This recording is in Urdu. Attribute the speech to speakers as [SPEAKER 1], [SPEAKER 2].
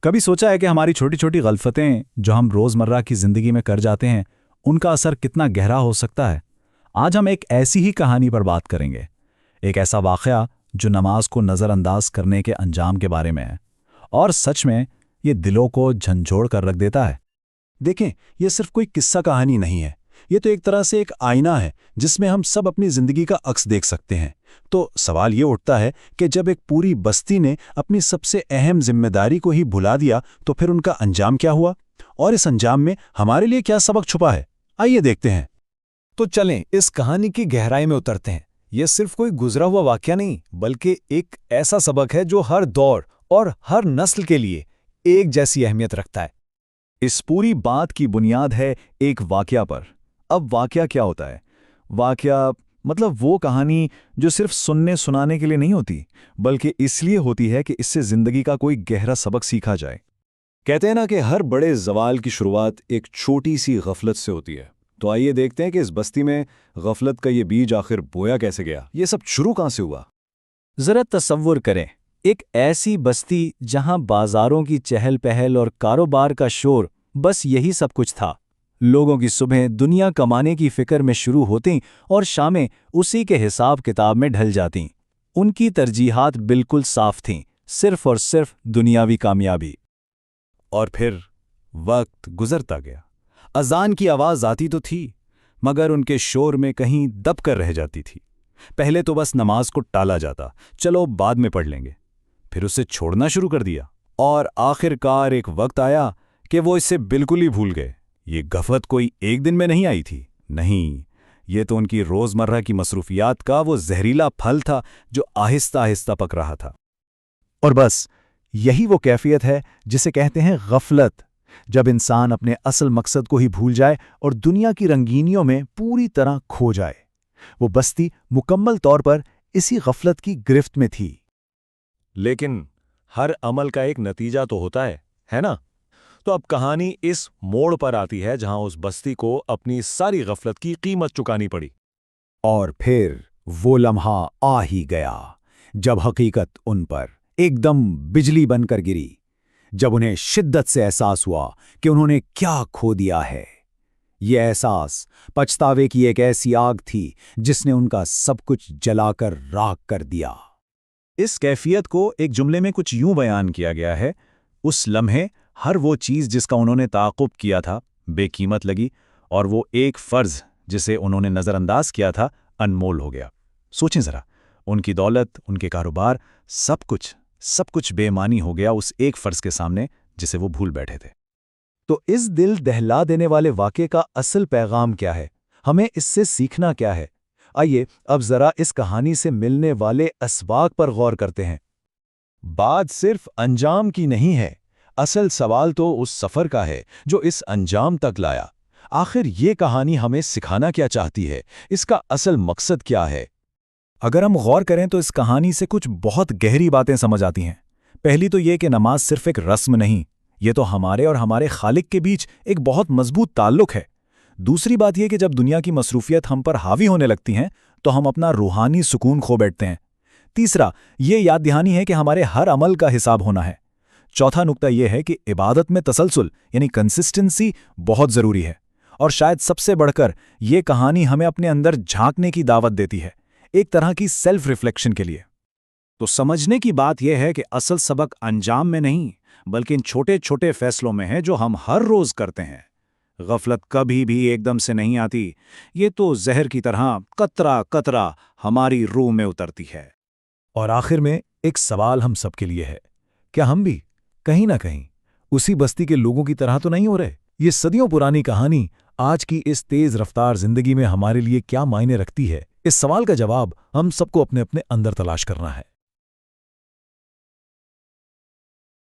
[SPEAKER 1] کبھی سوچا ہے کہ ہماری چھوٹی چھوٹی غلطیاں جو ہم روزمرہ کی زندگی میں کر جاتے ہیں ان کا اثر کتنا گہرا ہو سکتا ہے؟ آج ہم ایک ایسی ہی کہانی پر بات کریں گے، ایک ایسا واقعہ جو نماز کو نظر انداز کرنے کے انجام کے بارے میں ہے، اور سچ میں یہ دلوں کو جھنجھوڑ کر رکھ دیتا ہے۔
[SPEAKER 2] دیکھیں، یہ صرف کوئی قصہ کہانی نہیں ہے، یہ تو ایک طرح سے ایک آئینہ ہے جس میں ہم سب اپنی زندگی کا عکس دیکھ سکتے ہیں۔ تو سوال یہ اٹھتا ہے کہ جب ایک پوری بستی نے اپنی سب سے اہم ذمہ داری کو ہی بھلا دیا تو پھر ان کا انجام کیا ہوا؟ اور اس انجام میں ہمارے لیے کیا سبق چھپا ہے؟ آئیے دیکھتے ہیں۔
[SPEAKER 3] تو چلیں اس کہانی کی گہرائی میں اترتے ہیں۔ یہ صرف کوئی گزرا ہوا واقعہ نہیں، بلکہ ایک ایسا سبق ہے جو ہر دور اور ہر نسل کے لیے ایک جیسی اہمیت رکھتا ہے۔
[SPEAKER 1] اس پوری بات کی بنیاد ہے ایک واقعہ پر۔ اب واقعہ کیا ہوتا ہے؟ واقعہ مطلب وہ کہانی جو صرف سننے سنانے کے لیے نہیں ہوتی، بلکہ اس لیے ہوتی ہے کہ اس سے زندگی کا کوئی گہرا سبق سیکھا جائے۔
[SPEAKER 2] کہتے ہیں نا کہ ہر بڑے زوال کی شروعات ایک چھوٹی سی غفلت سے ہوتی ہے۔ تو آئیے دیکھتے ہیں کہ اس بستی میں غفلت کا یہ بیج آخر بویا کیسے گیا، یہ سب شروع کہاں سے ہوا؟
[SPEAKER 3] ذرا تصور کریں، ایک ایسی بستی جہاں بازاروں کی چہل پہل اور کاروبار کا شور بس یہی سب کچھ تھا۔ لوگوں کی صبح دنیا کمانے کی فکر میں شروع ہوتیں اور شامیں اسی کے حساب کتاب میں ڈھل جاتیں۔ ان کی ترجیحات بالکل صاف تھیں، صرف اور صرف دنیاوی کامیابی۔
[SPEAKER 2] اور پھر وقت گزرتا گیا، اذان کی آواز آتی تو تھی، مگر ان کے شور میں کہیں دب کر رہ جاتی تھی۔ پہلے تو بس نماز کو ٹالا جاتا، چلو بعد میں پڑھ لیں گے، پھر اسے چھوڑنا شروع کر دیا، اور آخر کار ایک وقت آیا کہ وہ اسے بالکل ہی بھول گئے۔ یہ غفلت کوئی ایک دن میں نہیں آئی تھی، نہیں، یہ تو ان کی روزمرہ کی مصروفیات کا وہ زہریلا پھل تھا جو آہستہ آہستہ پک رہا تھا۔
[SPEAKER 1] اور بس یہی وہ کیفیت ہے جسے کہتے ہیں غفلت، جب انسان اپنے اصل مقصد کو ہی بھول جائے اور دنیا کی رنگینیوں میں پوری طرح کھو جائے۔ وہ بستی مکمل طور پر اسی غفلت کی گرفت میں تھی۔
[SPEAKER 4] لیکن ہر عمل کا ایک نتیجہ تو ہوتا ہے نا؟ تو اب کہانی اس موڑ پر آتی ہے جہاں اس بستی کو اپنی ساری غفلت کی قیمت چکانی پڑی۔
[SPEAKER 1] اور پھر وہ لمحہ آ ہی گیا جب حقیقت ان پر ایک دم بجلی بن کر گری، جب انہیں شدت سے احساس ہوا کہ انہوں نے کیا کھو دیا ہے۔ یہ احساس پچھتاوے کی ایک ایسی آگ تھی جس نے ان کا سب کچھ جلا کر راکھ کر دیا۔
[SPEAKER 2] اس کیفیت کو ایک جملے میں کچھ یوں بیان کیا گیا ہے: اس لمحے ہر وہ چیز جس کا انہوں نے تعاقب کیا تھا بے قیمت لگی، اور وہ ایک فرض جسے انہوں نے نظر انداز کیا تھا انمول ہو گیا۔ سوچیں ذرا، ان کی دولت، ان کے کاروبار، سب کچھ بے معنی ہو گیا اس ایک فرض کے سامنے جسے وہ بھول بیٹھے تھے۔
[SPEAKER 1] تو اس دل دہلا دینے والے واقعے کا اصل پیغام کیا ہے؟ ہمیں اس سے سیکھنا کیا ہے؟ آئیے اب ذرا اس کہانی سے ملنے والے اسباق پر غور کرتے ہیں۔
[SPEAKER 2] بات صرف انجام کی نہیں ہے، اصل سوال تو اس سفر کا ہے جو اس انجام تک لایا۔ آخر یہ کہانی ہمیں سکھانا کیا چاہتی ہے؟ اس کا اصل مقصد کیا ہے؟
[SPEAKER 1] اگر ہم غور کریں تو اس کہانی سے کچھ بہت گہری باتیں سمجھ آتی ہیں۔ پہلی تو یہ کہ نماز صرف ایک رسم نہیں، یہ تو ہمارے اور ہمارے خالق کے بیچ ایک بہت مضبوط تعلق ہے۔ دوسری بات یہ کہ جب دنیا کی مصروفیت ہم پر حاوی ہونے لگتی ہیں تو ہم اپنا روحانی سکون کھو بیٹھتے ہیں۔ تیسرا، یہ یاد دہانی ہے کہ ہمارے ہر عمل کا حساب ہونا ہے۔ چوتھا نقطہ یہ ہے کہ عبادت میں تسلسل یعنی کنسسٹنسی بہت ضروری ہے۔ اور شاید سب سے بڑھ کر یہ کہانی ہمیں اپنے اندر جھانکنے کی دعوت دیتی ہے، ایک طرح کی سیلف ریفلیکشن کے لیے۔
[SPEAKER 2] تو سمجھنے کی بات یہ ہے کہ اصل سبق انجام میں نہیں، بلکہ ان چھوٹے چھوٹے فیصلوں میں ہے جو ہم ہر روز کرتے ہیں۔ غفلت کبھی بھی ایک دم سے نہیں آتی، یہ تو زہر کی طرح قطرہ قطرہ ہماری روح میں اترتی ہے۔
[SPEAKER 1] اور آخر میں ایک سوال ہم سب کے لیے ہے، کیا ہم بھی کہیں نہ کہیں اسی بستی کے لوگوں کی طرح تو نہیں ہو رہے؟ یہ صدیوں پرانی کہانی آج کی اس تیز رفتار زندگی میں ہمارے لیے کیا معنی رکھتی ہے؟ اس سوال کا جواب ہم سب کو اپنے اپنے اندر تلاش کرنا ہے۔